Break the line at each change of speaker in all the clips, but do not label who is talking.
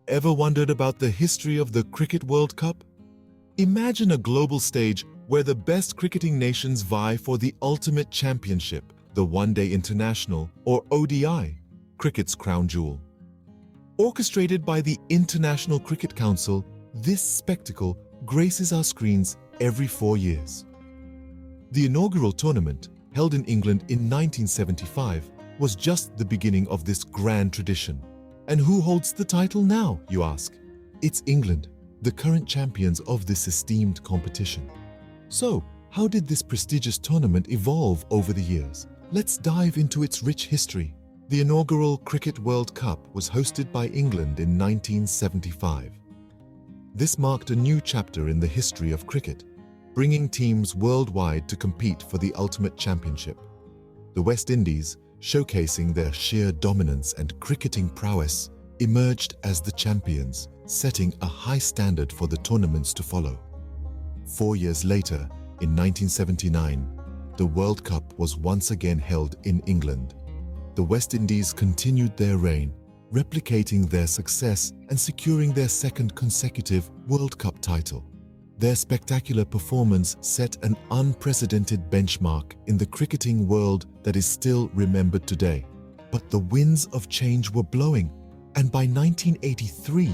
Ever wondered about the history of the Cricket World Cup? Imagine a global stage where the best cricketing nations vie for the ultimate championship, the One Day International, or ODI, cricket's crown jewel. Orchestrated by the International Cricket Council, this spectacle graces our screens every 4 years. The inaugural tournament, held in England in 1975, was just the beginning of this grand tradition. And who holds the title now, you ask? It's England, the current champions of this esteemed competition. So, how did this prestigious tournament evolve over the years? Let's dive into its rich history. The inaugural Cricket World Cup was hosted by England in 1975. This marked a new chapter in the history of cricket, bringing teams worldwide to compete for the ultimate championship. The West Indies, showcasing their sheer dominance and cricketing prowess, emerged as the champions, setting a high standard for the tournaments to follow. 4 years later, in 1979, the World Cup was once again held in England. The West Indies continued their reign, replicating their success and securing their second consecutive World Cup title. Their spectacular performance set an unprecedented benchmark in the cricketing world that is still remembered today. But the winds of change were blowing, and by 1983,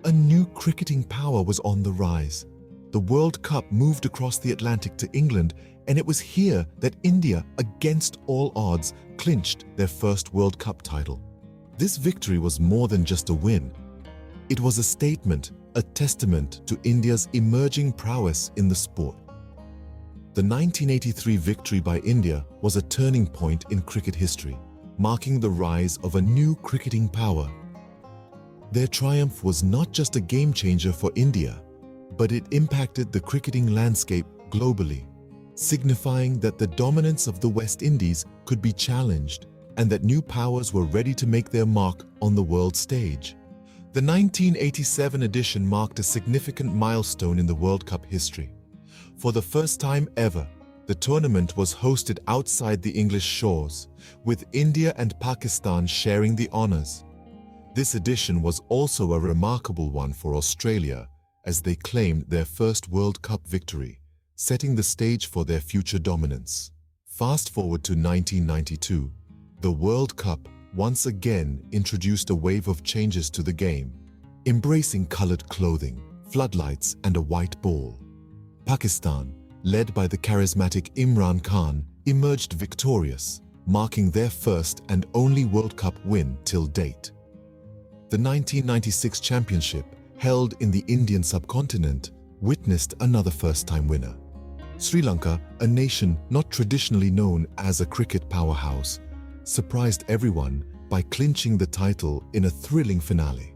a new cricketing power was on the rise. The World Cup moved across the Atlantic to England, and it was here that India, against all odds, clinched their first World Cup title. This victory was more than just a win. It was a statement, a testament to India's emerging prowess in the sport. The 1983 victory by India was a turning point in cricket history, marking the rise of a new cricketing power. Their triumph was not just a game-changer for India, but it impacted the cricketing landscape globally, signifying that the dominance of the West Indies could be challenged and that new powers were ready to make their mark on the world stage. The 1987 edition marked a significant milestone in the World Cup history. For the first time ever, the tournament was hosted outside the English shores, with India and Pakistan sharing the honors. This edition was also a remarkable one for Australia, as they claimed their first World Cup victory, setting the stage for their future dominance. Fast forward to 1992, the World Cup once again introduced a wave of changes to the game, embracing colored clothing, floodlights, and a white ball. Pakistan, led by the charismatic Imran Khan, emerged victorious, marking their first and only World Cup win till date. The 1996 championship, held in the Indian subcontinent, witnessed another first-time winner. Sri Lanka, a nation not traditionally known as a cricket powerhouse, surprised everyone by clinching the title in a thrilling finale.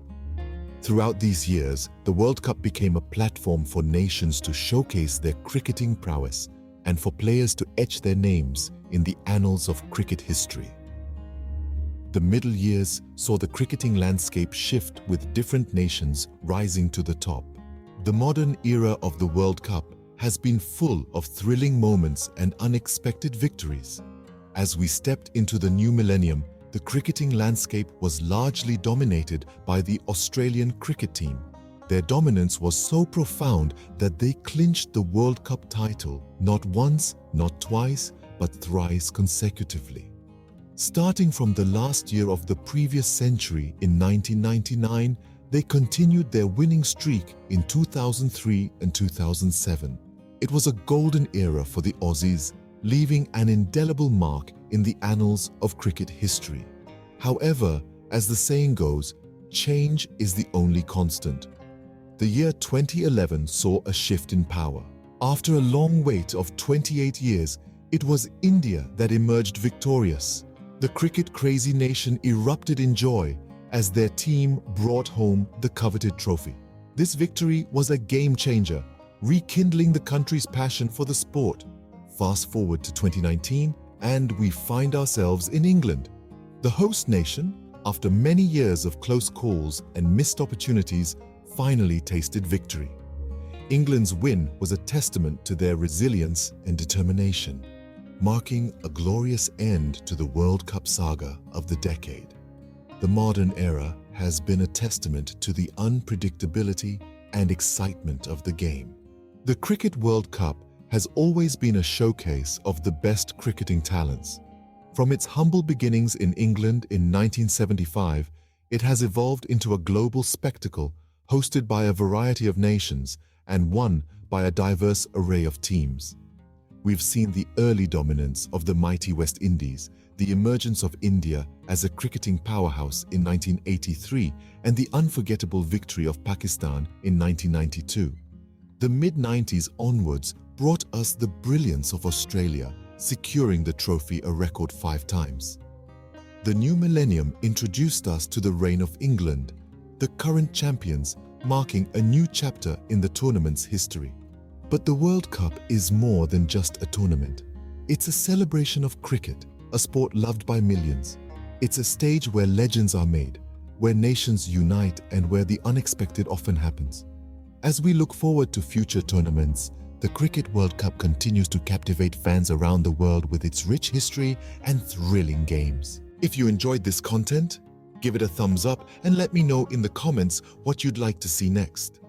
Throughout these years, the World Cup became a platform for nations to showcase their cricketing prowess and for players to etch their names in the annals of cricket history. The middle years saw the cricketing landscape shift with different nations rising to the top. The modern era of the World Cup has been full of thrilling moments and unexpected victories. As we stepped into the new millennium, the cricketing landscape was largely dominated by the Australian cricket team. Their dominance was so profound that they clinched the World Cup title not once, not twice, but thrice consecutively. Starting from the last year of the previous century in 1999, they continued their winning streak in 2003 and 2007. It was a golden era for the Aussies, leaving an indelible mark in the annals of cricket history. However, as the saying goes, change is the only constant. The year 2011 saw a shift in power. After a long wait of 28 years, it was India that emerged victorious. The cricket-crazy nation erupted in joy as their team brought home the coveted trophy. This victory was a game-changer, rekindling the country's passion for the sport. Fast forward to 2019, and we find ourselves in England. The host nation, after many years of close calls and missed opportunities, finally tasted victory. England's win was a testament to their resilience and determination, marking a glorious end to the World Cup saga of the decade. The modern era has been a testament to the unpredictability and excitement of the game. The Cricket World Cup has always been a showcase of the best cricketing talents. From its humble beginnings in England in 1975, it has evolved into a global spectacle hosted by a variety of nations and won by a diverse array of teams. We've seen the early dominance of the mighty West Indies, the emergence of India as a cricketing powerhouse in 1983, and the unforgettable victory of Pakistan in 1992. The mid-90s onwards brought us the brilliance of Australia, securing the trophy a record 5 times. The new millennium introduced us to the reign of England, the current champions, marking a new chapter in the tournament's history. But the World Cup is more than just a tournament. It's a celebration of cricket, a sport loved by millions. It's a stage where legends are made, where nations unite, and where the unexpected often happens. As we look forward to future tournaments, the Cricket World Cup continues to captivate fans around the world with its rich history and thrilling games. If you enjoyed this content, give it a thumbs up and let me know in the comments what you'd like to see next.